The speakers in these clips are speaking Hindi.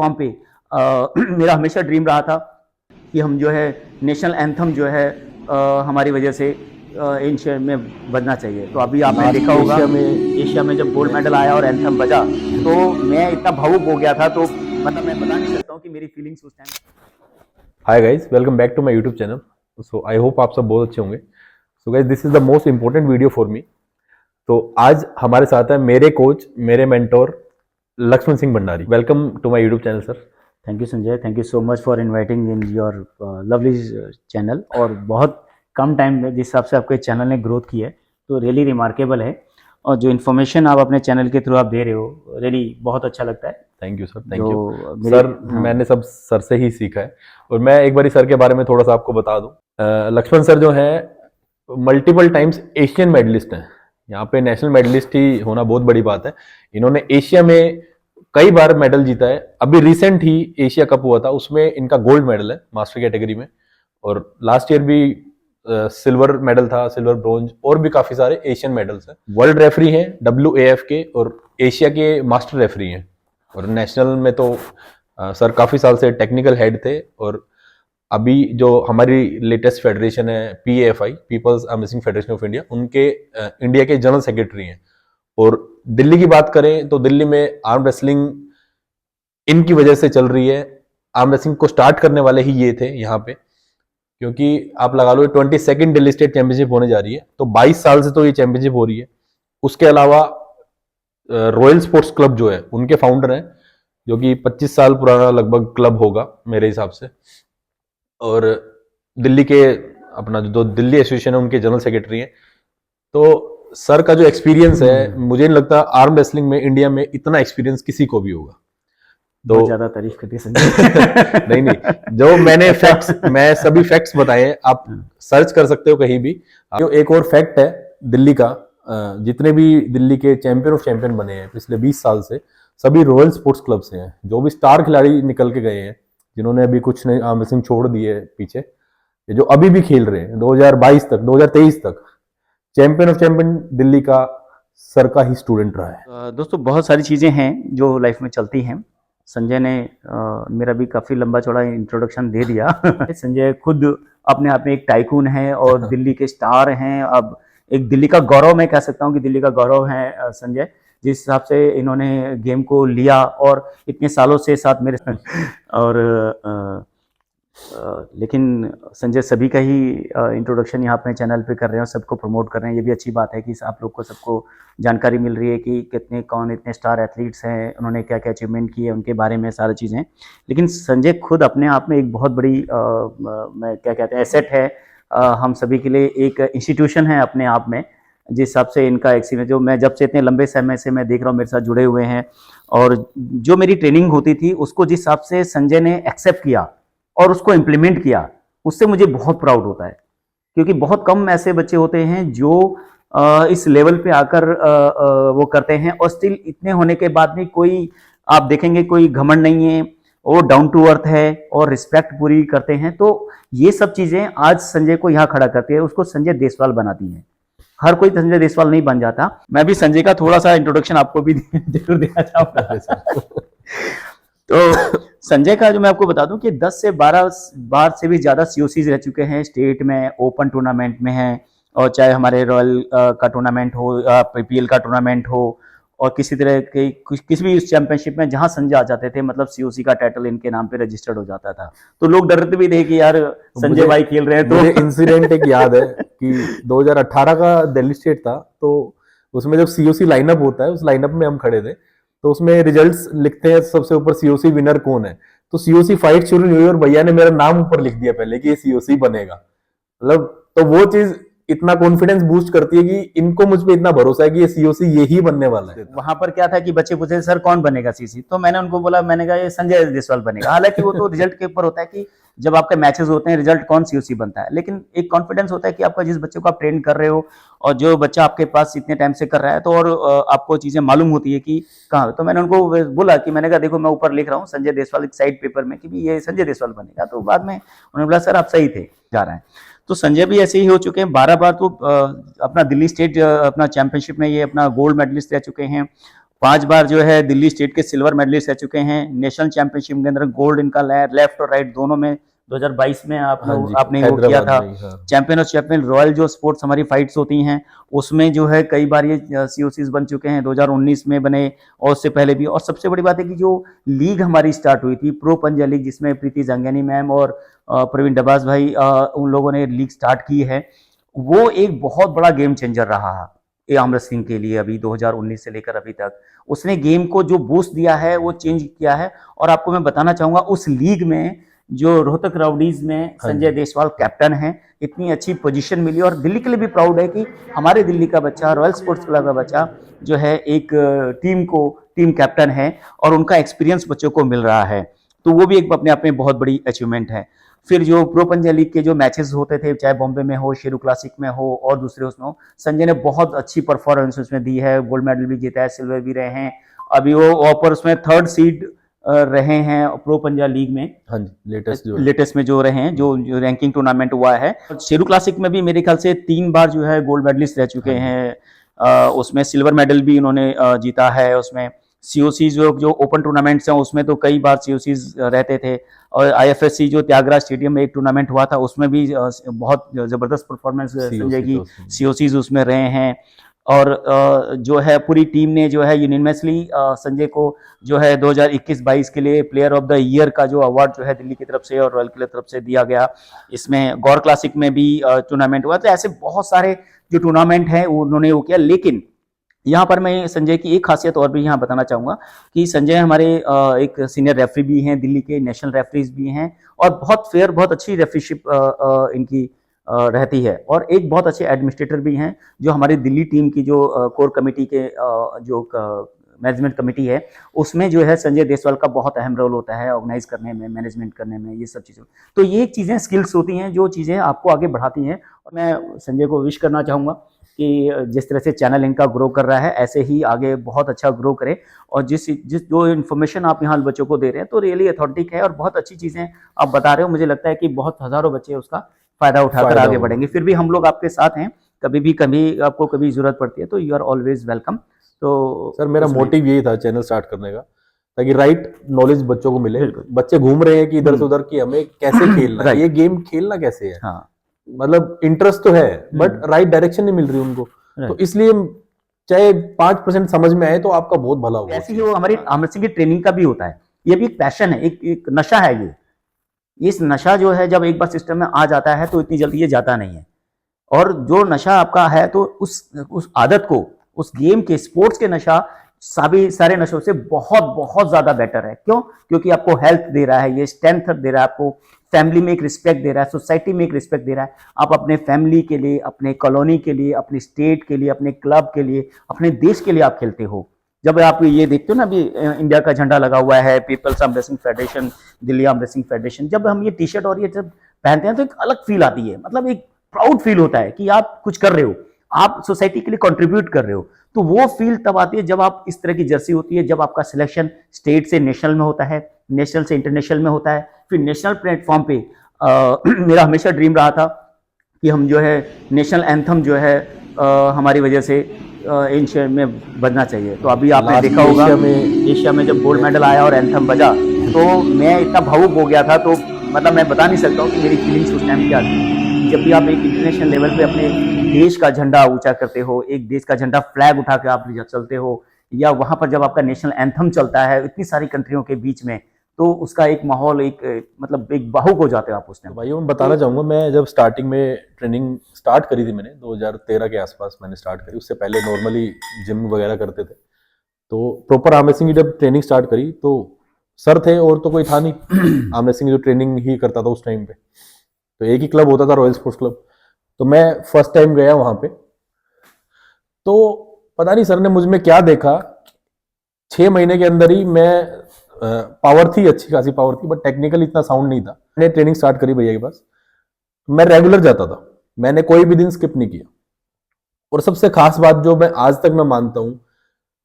फॉर्म पे मेरा हमेशा ड्रीम रहा था कि हम जो है नेशनल एंथम जो है हमारी वजह से एशिया में बजना चाहिए। तो अभी आपने देखा होगा एशिया में जब गोल्ड मेडल आया और एंथम बजा तो मैं इतना भावुक हो गया था, तो मतलब मैं बता नहीं सकता हूँ कि मेरी फीलिंग्स उस time. Hi guys, welcome back to my YouTube channel. So I hope आप सब बहुत अच्छे होंगे। So guys, this is the most important video for me. तो आज हमारे साथ है मेरे कोच, मेरे mentor Lakshman Singh Bhandari. Welcome to my YouTube channel sir. Thank you Sanjay, thank you so much for inviting in your lovely channel. और बहुत कम टाइम में जिस हिसाब से आपके चैनल ने ग्रोथ की है तो रियली रिमार्केबल है। और जो इन्फॉर्मेशन आप अपने चैनल के थ्रू आप दे रहे हो रियली बहुत अच्छा लगता है। Thank you sir, thank you sir. हाँ। मैंने सब सर से ही सीखा है। और मैं एक बार सर के बारे में थोड़ा सा आपको बता दूं। लक्ष्मण सर जो है मल्टीपल टाइम्स एशियन मेडलिस्ट हैं। यहाँ पे नेशनल मेडलिस्ट ही होना बहुत बड़ी बात है। इन्होंने एशिया में कई बार मेडल जीता है। अभी रिसेंट ही एशिया कप हुआ था, उसमें इनका गोल्ड मेडल है मास्टर कैटेगरी में। और लास्ट ईयर भी सिल्वर मेडल था, सिल्वर ब्रोंज, और भी काफी सारे एशियन मेडल्स हैं। वर्ल्ड रेफरी हैं WAF के, और एशिया के मास्टर रेफरी हैं। और नेशनल में तो सर काफी साल से टेक्निकल हेड थे। और अभी जो हमारी लेटेस्ट फेडरेशन है PAFI, people's amazing federation of India, उनके इंडिया के जनरल सेक्रेटरी हैं। और दिल्ली की बात करें तो दिल्ली में आर्म रेसलिंग इनकी वजह से चल रही है। आर्म रेसलिंग को स्टार्ट करने वाले ही ये थे यहाँ पे, क्योंकि आप लगा लो 22nd दिल्ली स्टेट चैंपियनशिप होने जा रही है। तो 22 साल से तो ये चैंपियनशिप हो रही है। उसके अलावा रॉयल स्पोर्ट्स क्लब जो है उनके फाउंडर हैं, जो कि 25 साल पुराना लगभग क्लब होगा मेरे हिसाब से। और दिल्ली के अपना जो दिल्ली एसोसिएशन है उनके जनरल सेक्रेटरी हैं। तो सर का जो एक्सपीरियंस है, मुझे नहीं लगता आर्म रेसलिंग में इंडिया में इतना एक्सपीरियंस किसी को भी होगा। बहुत ज्यादा तारीफ करती है संजय। नहीं, जो मैंने फैक्ट्स, मैं सभी फैक्ट्स बताए हैं, आप सर्च कर सकते हो कहीं भी। जो एक और फैक्ट है दिल्ली का, जितने भी दिल्ली के चैंपियन ऑफ चैंपियन बने हैं पिछले 20 साल से, सभी रॉयल स्पोर्ट्स क्लब से हैं। जो भी स्टार खिलाड़ी निकल के गए हैं, जिन्होंने अभी कुछ नहीं आर्म रेसलिंग छोड़ दी है पीछे, जो अभी भी खेल रहे हैं 2022 तक, 2023 तक, चैंपियन ऑफ चैंपियन दिल्ली का सर का ही स्टूडेंट रहा है। दोस्तों बहुत सारी चीजें हैं जो लाइफ में चलती हैं। संजय ने मेरा भी काफी लंबा चौड़ा इंट्रोडक्शन दे दिया। संजय खुद अपने आप में एक टाइकून है और दिल्ली के स्टार हैं। अब एक दिल्ली का गौरव, मैं कह सकता हूँ कि दिल्ली का गौरव है संजय, जिस हिसाब से इन्होंने गेम को लिया और इतने सालों से साथ मेरे और लेकिन संजय सभी का ही इंट्रोडक्शन यहाँ अपने चैनल पे कर रहे हैं और सबको प्रमोट कर रहे हैं। ये भी अच्छी बात है कि आप लोग को सबको जानकारी मिल रही है कि कितने कौन इतने स्टार एथलीट्स हैं, उन्होंने क्या क्या अचीवमेंट की है, उनके बारे में सारी चीज़ें। लेकिन संजय खुद अपने आप में एक बहुत बड़ी मैं क्या कहते हैं एसेट है। हम सभी के लिए एक इंस्टीट्यूशन है अपने आप में। जिस हिसाब से इनका एक्सपीरियंस, जो मैं जब से इतने लंबे समय से मैं देख रहा हूँ मेरे साथ जुड़े हुए हैं, और जो मेरी ट्रेनिंग होती थी उसको जिस हिसाब से संजय ने एक्सेप्ट किया और उसको इम्प्लीमेंट किया, उससे मुझे बहुत प्राउड होता है। क्योंकि बहुत कम ऐसे बच्चे होते हैं जो इस लेवल पे आकर वो करते हैं, और स्टिल इतने होने के बाद भी कोई, आप देखेंगे कोई घमंड नहीं है, वो डाउन टू अर्थ है और रिस्पेक्ट पूरी करते हैं। तो ये सब चीजें आज संजय को यहाँ खड़ा करती है, उसको संजय देसवाल बनाती है। हर कोई संजय देसवाल नहीं बन जाता। मैं भी संजय का थोड़ा सा इंट्रोडक्शन आपको भी जरूर देना चाहूंगा। तो संजय का जो मैं आपको बता दूं कि 10 से 12 बार से भी ज्यादा COCs रह चुके हैं स्टेट में, ओपन टूर्नामेंट में हैं, और चाहे हमारे रॉयल का टूर्नामेंट हो, PPL का टूर्नामेंट हो, और किसी तरह के किसी भी चैंपियनशिप में जहां संजय आ जाते थे, मतलब COC का टाइटल इनके नाम पे रजिस्टर्ड हो जाता था। तो लोग डरते भी थे कि यार संजय भाई खेल रहे हैं। तो मुझे इंसिडेंट एक याद है कि 2018 का दिल्ली स्टेट था। तो उसमें जब COC लाइनअप होता है, उस लाइनअप में हम खड़े थे। तो उसमें रिजल्ट्स लिखते हैं सबसे ऊपर COC विनर कौन है। तो COC फाइट शुरू हुई और भैया ने मेरा नाम ऊपर लिख दिया पहले कि ये COC बनेगा। मतलब तो वो चीज इतना कॉन्फिडेंस बूस्ट करती है कि इनको मुझ पे इतना भरोसा है कि ये COC यही बनने वाला है। वहां पर क्या था कि बच्चे पूछे सर कौन बनेगा CC, तो मैंने उनको बोला, मैंने कहा ये संजय देसवाल बनेगा। हालांकि वो तो रिजल्ट के ऊपर होता है कि जब आपके मैचेस होते हैं रिजल्ट कौन COC बनता है, लेकिन एक कॉन्फिडेंस होता है कि आपका जिस बच्चे को आप ट्रेन कर रहे हो और जो बच्चा आपके पास इतने टाइम से कर रहा है, तो और आपको चीजें मालूम होती है कि कहाँ। तो मैंने उनको बोला कि मैंने कहा देखो मैं ऊपर लिख रहा हूँ संजय देसवाल एक साइड पेपर में कि ये संजय देसवाल बनेगा। तो बाद में उन्होंने बोला सर आप सही थे, जा रहे हैं। तो संजय भी ऐसे ही हो चुके हैं। 12 बार तो अपना दिल्ली स्टेट अपना चैंपियनशिप में ये अपना गोल्ड मेडलिस्ट रह चुके हैं। 5 बार जो है दिल्ली स्टेट के सिल्वर मेडलिस्ट रह चुके हैं। नेशनल चैंपियनशिप के अंदर गोल्ड इनका लेफ्ट और राइट दोनों में 2022 में हाँ जी, आपने वो किया था। हैदराबाद में ही, हाँ। चैंपियन और चैंपियन रॉयल जो स्पोर्ट्स हमारी फाइट्स होती हैं उसमें जो है कई बार ये सीओसीज बन चुके हैं, 2019 में बने और उससे पहले भी। और सबसे बड़ी बात है कि जो लीग हमारी स्टार्ट हुई थी प्रो पंजा लीग, जिसमें प्रीति जंगियानी मैम और प्रवीण डबास भाई उन लोगों ने लीग स्टार्ट की है, वो एक बहुत बड़ा गेम चेंजर रहा है ये आमरत सिंह के लिए। अभी 2019 से लेकर अभी तक उसने गेम को जो बूस्ट दिया है वो चेंज किया है। और आपको मैं बताना चाहूंगा उस लीग में जो रोहतक राउडीज में संजय देशवाल कैप्टन हैं, इतनी अच्छी पोजीशन मिली और दिल्ली के लिए भी प्राउड है कि हमारे दिल्ली का बच्चा, रॉयल स्पोर्ट्स क्लब का बच्चा जो है एक टीम कैप्टन है और उनका एक्सपीरियंस बच्चों को मिल रहा है, तो वो भी एक अपने आप में बहुत बड़ी अचीवमेंट है। फिर जो प्रो पंजा लीग के जो मैचेस होते थे, चाहे बॉम्बे में हो, शेरू क्लासिक में हो और दूसरे उसमें हो, संजय ने बहुत अच्छी परफॉर्मेंस उसमें दी है। गोल्ड मेडल भी जीता है, सिल्वर भी रहे हैं। अभी वो ऊपर उसमें 3rd सीड रहे हैं प्रो पंजा लीग में। हाँ जी, लेटेस्ट में जो रहे हैं, जो रैंकिंग टूर्नामेंट हुआ है। शेरू क्लासिक में भी मेरे ख्याल से 3 बार जो है गोल्ड मेडलिस्ट रह चुके हैं। उसमें सिल्वर मेडल भी उन्होंने जीता है। उसमें सीओसी जो ओपन टूर्नामेंट्स हैं उसमें तो कई बार सीओसीज रहते थे। और आईएफएससी जो त्यागराज स्टेडियम में एक टूर्नामेंट हुआ था उसमें भी बहुत जबरदस्त परफॉर्मेंस संजय की सीओसीज उसमें रहे हैं। और जो है पूरी टीम ने जो है यूनिवर्सली संजय को जो है 2021-22 के लिए प्लेयर ऑफ द ईयर का जो अवार्ड जो है दिल्ली की तरफ से और रॉयल की तरफ से दिया गया। इसमें गौर क्लासिक में भी टूर्नामेंट हुआ। तो ऐसे बहुत सारे जो टूर्नामेंट हैं उन्होंने वो किया। लेकिन यहाँ पर मैं संजय की एक खासियत और भी यहाँ बताना चाहूँगा कि संजय हमारे एक सीनियर रेफरी भी हैं, दिल्ली के नेशनल रेफरीज भी हैं और बहुत फेयर, बहुत अच्छी रेफरीशिप इनकी रहती है। और एक बहुत अच्छे एडमिनिस्ट्रेटर भी हैं जो हमारी दिल्ली टीम की जो कोर कमेटी के जो मैनेजमेंट कमेटी है उसमें जो है संजय देशवाल का बहुत अहम रोल होता है ऑर्गेनाइज करने में, मैनेजमेंट करने में, ये सब चीज़ें। तो ये चीज़ें स्किल्स होती हैं जो चीज़ें आपको आगे बढ़ाती हैं। और मैं संजय को विश करना चाहूँगा कि जिस तरह से चैनल इनका ग्रो कर रहा है ऐसे ही आगे बहुत अच्छा ग्रो करे। और जिस जो इन्फॉर्मेशन आप यहाँ बच्चों को दे रहे हैं तो रियली अथॉन्टिक है और बहुत अच्छी चीज़ें आप बता रहे हो। मुझे लगता है कि बहुत हज़ारों बच्चे उसका फ़ायदा उठाकर आगे बढ़ेंगे। फिर भी हम लोग आपके साथ हैं, कभी आपको कभी ज़रूरत पड़ती है तो यू आर ऑलवेज वेलकम। तो सर मेरा मोटिव यही था चैनल स्टार्ट करने का, ताकि राइट नॉलेज बच्चों को मिले। बच्चे घूम रहे हैं कि इधर से उधर की हमें कैसे खेलना है, ये गेम खेलना कैसे है। हाँ, मतलब इंटरेस्ट तो है बट राइट डायरेक्शन नहीं मिल रही उनको। तो इसलिए चाहे 5% समझ में आए तो आपका बहुत भला होगा। ऐसे ही वो हमारी आमरत सिंह की ट्रेनिंग का भी होता है। ये भी एक पैशन है, एक नशा है। ये इस नशा जो है जब एक बार सिस्टम में आ जाता है तो इतनी जल्दी ये जाता नहीं है। और जो नशा आपका है तो उस आदत को, उस गेम के, स्पोर्ट्स के नशा सारे नशों से बहुत बहुत ज्यादा बेटर है। क्यों? क्योंकि आपको हेल्थ दे रहा है, ये स्ट्रेंथ दे रहा है, आपको फैमिली में एक रिस्पेक्ट दे रहा है, सोसाइटी में एक रिस्पेक्ट दे रहा है। आप अपने फैमिली के लिए, अपने कॉलोनी के लिए, अपने स्टेट के लिए, अपने क्लब के लिए, अपने देश के लिए आप खेलते हो। जब आप ये देखते हो ना, अभी इंडिया का झंडा लगा हुआ है, people's arm wrestling federation, Delhi arm wrestling federation, जब हम ये टी शर्ट और ये जब पहनते हैं तो एक अलग फील आती है। मतलब एक प्राउड फील होता है कि आप कुछ कर रहे हो, आप सोसाइटी के लिए कंट्रीब्यूट कर रहे हो। तो वो फील तब आती है जब आप इस तरह की जर्सी होती है, जब आपका सिलेक्शन स्टेट से नेशनल में होता है, नेशनल से इंटरनेशनल में होता है, फिर नेशनल प्लेटफॉर्म पे मेरा हमेशा ड्रीम रहा था कि हम जो है नेशनल एंथम जो है हमारी वजह से इन शहर में बजना चाहिए। तो अभी आपने देखा होगा एशिया में जब गोल्ड मेडल आया और एंथम बजा तो मैं इतना भावुक हो गया था। तो मतलब मैं बता नहीं सकता हूँ कि मेरी फीलिंग्स उस टाइम क्या थी। जब भी आप एक इंटरनेशनल लेवल पे अपने देश का झंडा ऊंचा करते हो, एक देश का झंडा फ्लैग उठा के आप चलते हो, या वहां पर जब आपका नेशनल एंथम चलता है इतनी सारी कंट्रियों के बीच में, तो उसका एक माहौल, एक मतलब एक भावुक हो जाते हो आप उस टाइम। भाई मैं बताना चाहूंगा, मैं जब स्टार्टिंग में ट्रेनिंग स्टार्ट करी थी, मैंने 2013 के आसपास मैंने स्टार्ट करी। उससे पहले नॉर्मली जिम वगैरह करते थे। तो प्रॉपर आमरत सिंह की जब ट्रेनिंग स्टार्ट करी तो सर थे और तो कोई था नहीं। आमरत सिंह जो ट्रेनिंग ही करता था उस टाइम पे, तो एक ही क्लब होता था, रॉयल स्पोर्ट्स क्लब। तो मैं फर्स्ट टाइम गया वहां पे, तो पता नहीं सर ने मुझ में क्या देखा। 6 महीने के अंदर ही मैं पावर थी, अच्छी खासी पावर थी, बट टेक्निकल इतना साउंड नहीं था। मैंने ट्रेनिंग स्टार्ट करी भैया के पास, मैं रेगुलर जाता था, मैंने कोई भी दिन स्किप नहीं किया। और सबसे खास बात जो मैं आज तक मैं मानता हूं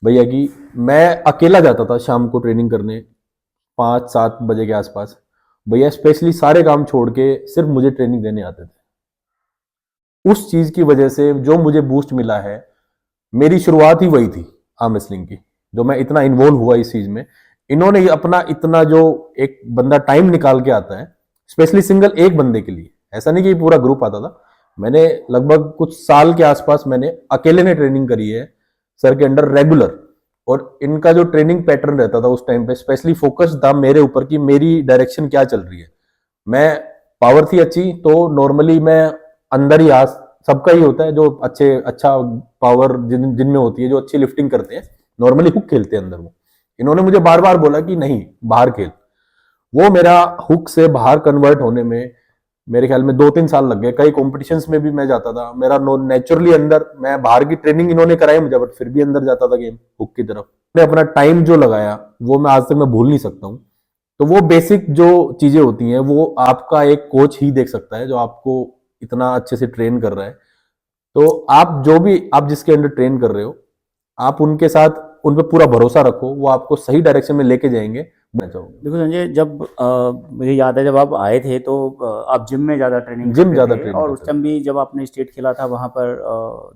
भैया की, मैं अकेला जाता था शाम को ट्रेनिंग करने 5-7 बजे के आसपास। भैया स्पेशली सारे काम छोड़ के सिर्फ मुझे ट्रेनिंग देने आते थे। उस चीज की वजह से जो मुझे बूस्ट मिला है, मेरी शुरुआत ही वही थी आर्म रेसलिंग की। जो मैं इतना इन्वॉल्व हुआ इस चीज में, इन्होंने अपना इतना जो एक बंदा टाइम निकाल के आता है स्पेशली सिंगल एक बंदे के लिए, ऐसा नहीं कि पूरा ग्रुप आता था, मैंने लगभग कुछ साल के आसपास मैंने अकेले ने ट्रेनिंग करी है सर के अंडर रेगुलर। और इनका जो ट्रेनिंग पैटर्न रहता था उस टाइम पे स्पेशली फोकस था मेरे ऊपर कि मेरी डायरेक्शन क्या चल रही है। मैं पावर थी अच्छी तो नॉर्मली मैं अंदर ही आ, सबका ही होता है जो अच्छा पावर जिनमें होती है, जो अच्छी लिफ्टिंग करते हैं नॉर्मली हुक खेलते हैं अंदर। वो इन्होंने मुझे बार बार बोला कि नहीं बाहर खेल। वो मेरा हुक से बाहर कन्वर्ट होने में मेरे ख्याल में 2-3 साल लग गए। कई कॉम्पिटिशन्स में भी मैं जाता था, मेरा नेचुरली अंदर, मैं बाहर की ट्रेनिंग इन्होंने कराई मुझे बट फिर भी अंदर जाता था गेम हुक की तरफ। मैंने अपना टाइम जो लगाया वो मैं आज तक मैं भूल नहीं सकता हूँ। तो वो बेसिक जो चीजें होती हैं वो आपका एक कोच ही देख सकता है जो आपको इतना अच्छे से ट्रेन कर रहा है। तो आप जो भी आप जिसके अंडर ट्रेन कर रहे हो आप उनके साथ उन पर पूरा भरोसा रखो, वो आपको सही डायरेक्शन में लेके जाएंगे। देखो संजय, जब मुझे याद है जब आप आए थे तो आप जिम में ज़्यादा ट्रेनिंग और उस टाइम भी जब आपने स्टेट खेला था वहाँ पर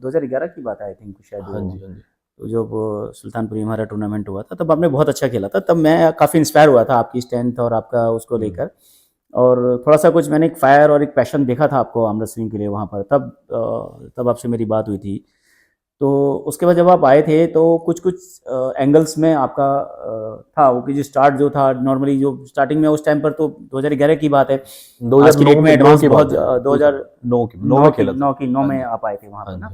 2011 की बात आई थिंक शायद। हाँ जी, हाँ जी। तो जब सुल्तानपुरी हमारा टूर्नामेंट हुआ था तब आपने बहुत अच्छा खेला था। तब मैं काफ़ी इंस्पायर हुआ था आपकी स्ट्रेंथ और आपका उसको लेकर, और थोड़ा सा कुछ मैंने एक फायर और एक पैशन देखा था आपको आम रेसलिंग के लिए वहाँ पर। तब आपसे मेरी बात हुई थी। तो उसके बाद जब आप आए थे तो कुछ एंगल्स में आपका था वो कि जो स्टार्ट जो था नॉर्मली जो स्टार्टिंग में उस टाइम पर तो 2011 की बात है, 2009 में एडवांस बहुत 2009 में आप आए थे वहाँ पर ना।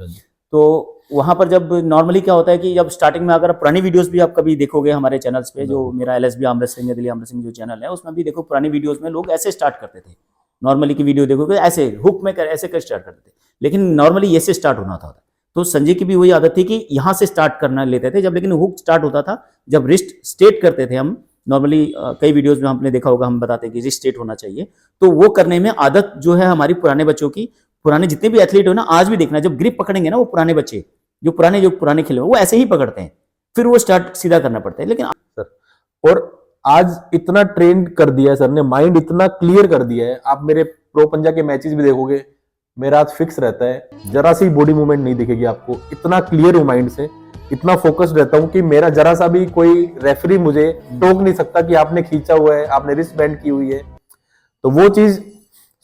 तो वहाँ पर जब नॉर्मली क्या होता है कि जब स्टार्टिंग में अगर पुरानी वीडियोस भी आप कभी देखोगे हमारे चैनल्स पे, जो मेरा LSB आम रेसलिंग दिल्ली आम रेसलिंग जो चैनल है उसमें भी देखो पुरानी वीडियोस में लोग ऐसे स्टार्ट करते थे। नॉर्मली की वीडियो देखोगे ऐसे हुक में ऐसे कर स्टार्ट करते थे, लेकिन नॉर्मली ये से स्टार्ट होना था। तो संजय की भी वही आदत थी कि यहाँ से स्टार्ट करना लेते थे जब, लेकिन हुक स्टार्ट होता था जब रिस्ट स्ट्रेट करते थे हम। नॉर्मली कई वीडियोस में हमने देखा होगा, हम बताते हैं कि रिस्ट स्ट्रेट होना चाहिए। तो वो करने में आदत जो है हमारी पुराने बच्चों की, पुराने जितने भी एथलीट हो ना, आज भी देखना जब ग्रिप पकड़ेंगे ना वो पुराने बच्चे जो पुराने खेले वो ऐसे ही पकड़ते हैं, फिर वो स्टार्ट सीधा करना पड़ता है। लेकिन सर और आज इतना ट्रेन कर दिया है सर ने, माइंड इतना क्लियर कर दिया है। आप मेरे प्रो पंजा के मैचेस भी देखोगे मेरा आज फिक्स रहता है, जरा सी बॉडी मूवमेंट नहीं दिखेगी आपको। इतना क्लियर हूं माइंड से, इतना फोकस्ड रहता हूं कि मेरा जरा सा भी कोई रेफरी मुझे टोक नहीं सकता कि आपने खींचा हुआ है, आपने रिस्ट बैंड की हुई है। तो वो चीज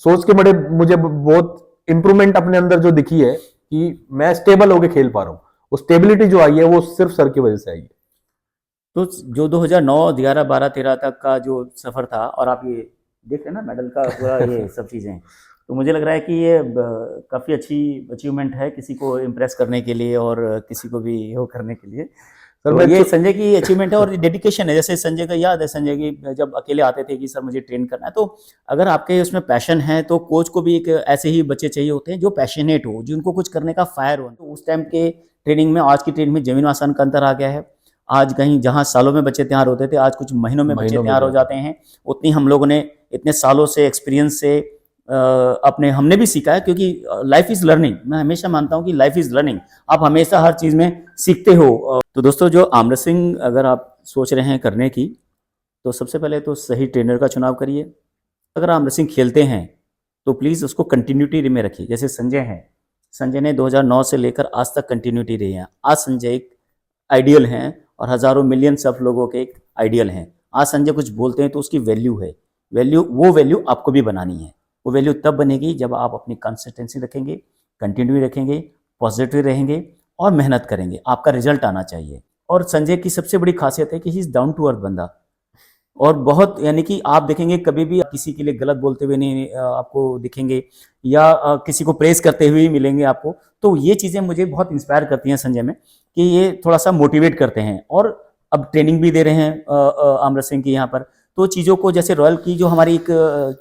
सोच के बड़े मुझे बहुत इंप्रूवमेंट अपने अंदर जो दिखी है कि मैं स्टेबल होके खेल पा रहा हूँ। वो स्टेबिलिटी जो आई है वो सिर्फ सर की वजह से आई है। तो जो 2009, 11, 12, 13 तक का जो सफर था, और आप ये देख रहे हैं ना मेडल का पूरा ये सब चीजें, तो मुझे लग रहा है कि ये काफ़ी अच्छी अचीवमेंट है किसी को इम्प्रेस करने के लिए और किसी को भी वो करने के लिए। तो ये संजय की अचीवमेंट है और डेडिकेशन है। जैसे संजय का याद है, संजय की जब अकेले आते थे कि सर मुझे ट्रेन करना है, तो अगर आपके उसमें पैशन है तो कोच को भी एक ऐसे ही बच्चे चाहिए होते हैं जो पैशनेट हो, जिनको कुछ करने का फायर हो। तो उस टाइम के ट्रेनिंग में आज की ट्रेनिंग में जमीन आसमान का अंतर आ गया है। आज कहीं जहाँ सालों में बच्चे तैयार होते थे आज कुछ महीनों में बच्चे तैयार हो जाते हैं। उतनी हम लोगों ने इतने सालों से एक्सपीरियंस से अपने हमने भी सीखा है, क्योंकि लाइफ इज लर्निंग। मैं हमेशा मानता हूं कि लाइफ इज लर्निंग, आप हमेशा हर चीज में सीखते हो। तो दोस्तों, जो आर्म रेसलिंग अगर आप सोच रहे हैं करने की, तो सबसे पहले तो सही ट्रेनर का चुनाव करिए। अगर आर्म रेसलिंग खेलते हैं तो प्लीज़ उसको कंटिन्यूटी में रखिए। जैसे संजय हैं, संजय ने 2009 से लेकर आज तक कंटिन्यूटी रही है। आज संजय एक आइडियल हैं और हज़ारों मिलियंस ऑफ लोगों के एक आइडियल हैं। आज संजय कुछ बोलते हैं तो उसकी वैल्यू है, वो वैल्यू आपको भी बनानी है। वो वैल्यू तब बनेगी जब आप अपनी कंसिस्टेंसी रखेंगे, कंटिन्यू रखेंगे, पॉजिटिव रहेंगे और मेहनत करेंगे। आपका रिजल्ट आना चाहिए। और संजय की सबसे बड़ी खासियत है कि he is down to earth बंदा, और बहुत, यानी कि आप देखेंगे कभी भी किसी के लिए गलत बोलते हुए नहीं आपको दिखेंगे, या किसी को प्रेस करते हुए ही मिलेंगे आपको। तो ये चीज़ें मुझे बहुत इंस्पायर करती हैं संजय में, कि ये थोड़ा सा मोटिवेट करते हैं। और अब ट्रेनिंग भी दे रहे हैं आर्म रेसलिंग की यहाँ पर, तो चीज़ों को, जैसे रॉयल की जो हमारी एक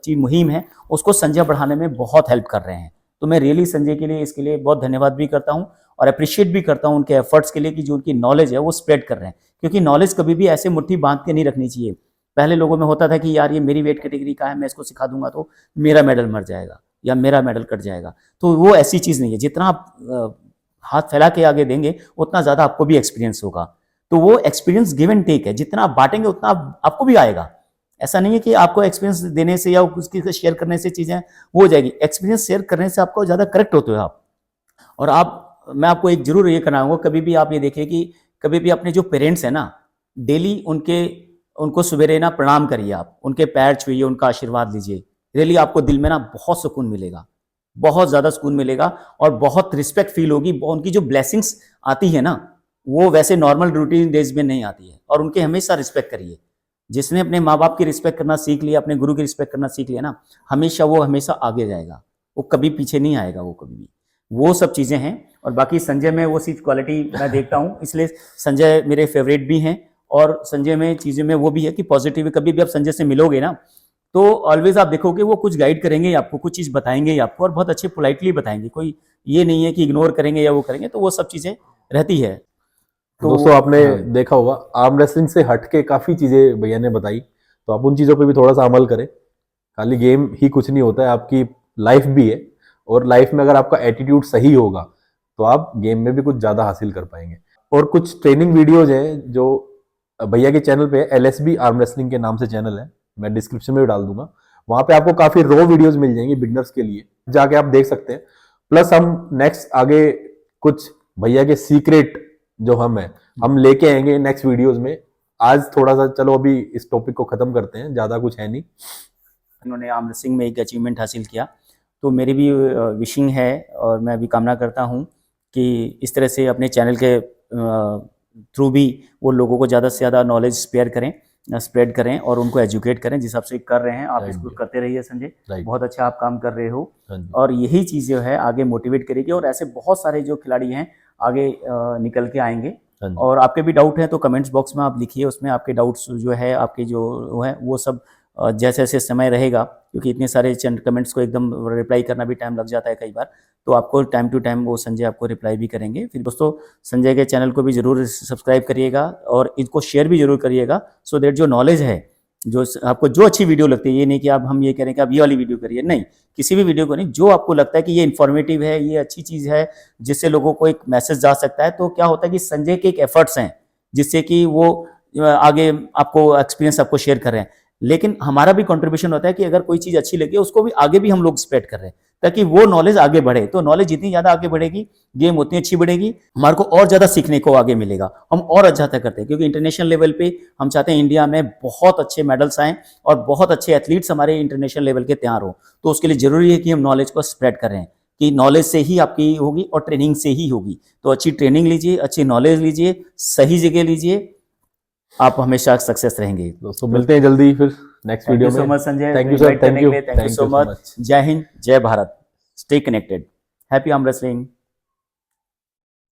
चीज मुहिम है, उसको संजय बढ़ाने में बहुत हेल्प कर रहे हैं। तो मैं रियली संजय के लिए, इसके लिए बहुत धन्यवाद भी करता हूँ और अप्रिशिएट भी करता हूँ उनके एफर्ट्स के लिए, कि जो उनकी नॉलेज है वो स्प्रेड कर रहे हैं। क्योंकि नॉलेज कभी भी ऐसे मुट्ठी बांध के नहीं रखनी चाहिए। पहले लोगों में होता था कि यार ये मेरी वेट कैटेगरी का है, मैं इसको सिखा दूंगा तो मेरा मेडल मर जाएगा या मेरा मेडल कट जाएगा। तो वो ऐसी चीज़ नहीं है। जितना आप हाथ फैला के आगे देंगे उतना ज़्यादा आपको भी एक्सपीरियंस होगा। तो वो एक्सपीरियंस गिव एंड टेक है, जितना आप बांटेंगे उतना आपको भी आएगा। ऐसा नहीं है कि आपको एक्सपीरियंस देने से या उसकी शेयर करने से चीज़ें वो हो जाएगी। एक्सपीरियंस शेयर करने से आपको ज़्यादा करेक्ट होते हो आप। और मैं आपको एक जरूर ये कराऊंगा, कभी भी आप ये देखिए कि कभी भी अपने जो पेरेंट्स हैं ना, डेली उनको सवेरे ना प्रणाम करिए, आप उनके पैर छुइए, उनका आशीर्वाद लीजिए। रियली आपको दिल में ना बहुत सुकून मिलेगा, बहुत ज़्यादा सुकून मिलेगा और बहुत रिस्पेक्ट फील होगी। उनकी जो ब्लेसिंग्स आती है ना, वो वैसे नॉर्मल रूटीन डेज में नहीं आती है। और उनके हमेशा रिस्पेक्ट करिए। जिसने अपने माँ बाप की रिस्पेक्ट करना सीख लिया, अपने गुरु की रिस्पेक्ट करना सीख लिया ना, वो हमेशा आगे जाएगा, वो कभी पीछे नहीं आएगा, वो कभी भी। वो सब चीज़ें हैं। और बाकी संजय में वो सिर्फ क्वालिटी मैं देखता हूँ, इसलिए संजय मेरे फेवरेट भी हैं। और संजय में चीज़ें में वो भी है कि पॉजिटिव, कभी भी आप संजय से मिलोगे ना, तो ऑलवेज आप देखोगे वो कुछ गाइड करेंगे आपको, कुछ चीज़ बताएंगे आपको, और बहुत अच्छे पोलाइटली बताएंगे। कोई ये नहीं है कि इग्नोर करेंगे या वो करेंगे, तो वो सब चीज़ें रहती है। तो दोस्तों आपने देखा होगा आर्म रेसलिंग से हटके काफ़ी चीज़ें भैया ने बताई, तो आप उन चीज़ों पे भी थोड़ा सा अमल करें। खाली गेम ही कुछ नहीं होता है, आपकी लाइफ भी है। और लाइफ में अगर आपका एटीट्यूड सही होगा तो आप गेम में भी कुछ ज़्यादा हासिल कर पाएंगे। और कुछ ट्रेनिंग वीडियोज हैं जो भैया के चैनल पे, LSB आर्म रेसलिंग के नाम से चैनल है, मैं डिस्क्रिप्शन में भी डाल दूंगा। वहां पे आपको काफ़ी रो वीडियोज मिल जाएंगी बिगनर्स के लिए, जाके आप देख सकते हैं। प्लस हम नेक्स्ट आगे कुछ भैया के सीक्रेट जो हम लेके आएंगे नेक्स्ट वीडियोस में। आज थोड़ा सा चलो अभी इस टॉपिक को खत्म करते हैं, ज्यादा कुछ है नहीं। उन्होंने आर्म रेसलिंग में एक अचीवमेंट हासिल किया, तो मेरी भी विशिंग है और मैं भी कामना करता हूं कि इस तरह से अपने चैनल के थ्रू भी वो लोगों को ज़्यादा से ज़्यादा नॉलेज स्प्रेड करें और उनको एजुकेट करें, जिस हिसाब से कर रहे हैं आप। इसको करते रहिए संजय, बहुत अच्छा आप काम कर रहे हो। और यही चीज़ जो है आगे मोटिवेट करेगी, और ऐसे बहुत सारे जो खिलाड़ी हैं आगे निकल के आएंगे। और आपके भी डाउट हैं तो कमेंट्स बॉक्स में आप लिखिए, उसमें आपके डाउट्स जो है, आपके जो है वो सब जैसे जैसे समय रहेगा, क्योंकि इतने सारे कमेंट्स को एकदम रिप्लाई करना भी टाइम लग जाता है कई बार, तो आपको टाइम टू टाइम वो संजय आपको रिप्लाई भी करेंगे। फिर दोस्तों संजय के चैनल को भी ज़रूर सब्सक्राइब करिएगा और इनको शेयर भी जरूर करिएगा, सो दैट जो नॉलेज है, जो आपको जो अच्छी वीडियो लगती है, ये नहीं कि आप हम ये करें कि आप ये वाली वीडियो करिए, नहीं, किसी भी वीडियो को नहीं, जो आपको लगता है कि ये इन्फॉर्मेटिव है, ये अच्छी चीज़ है, जिससे लोगों को एक मैसेज जा सकता है, तो क्या होता है कि संजय के एक एफर्ट्स हैं जिससे कि वो आगे आपको एक्सपीरियंस आपको शेयर कर रहे हैं। लेकिन हमारा भी कंट्रीब्यूशन होता है कि अगर कोई चीज़ अच्छी लगे उसको भी आगे भी हम लोग स्प्रेड कर रहे हैं, ताकि वो नॉलेज आगे बढ़े। तो नॉलेज जितनी ज़्यादा आगे बढ़ेगी, गेम उतनी अच्छी बढ़ेगी, हमारे को और ज़्यादा सीखने को आगे मिलेगा, हम और अच्छा करते हैं। क्योंकि इंटरनेशनल लेवल पे हम चाहते हैं इंडिया में बहुत अच्छे मेडल्स आएँ और बहुत अच्छे एथलीट्स हमारे इंटरनेशनल लेवल के तैयार हो। तो उसके लिए ज़रूरी है कि हम नॉलेज को स्प्रेड करें, कि नॉलेज से ही आपकी होगी और ट्रेनिंग से ही होगी। तो अच्छी ट्रेनिंग लीजिए, अच्छी नॉलेज लीजिए, सही जगह लीजिए, आप हमेशा सक्सेस रहेंगे। दोस्तों मिलते हैं जल्दी फिर नेक्स्ट वीडियो में। Thank you so much Sanjay, thank you sir, thank you so much. जय हिंद, जय Bharat, stay connected, happy arm wrestling.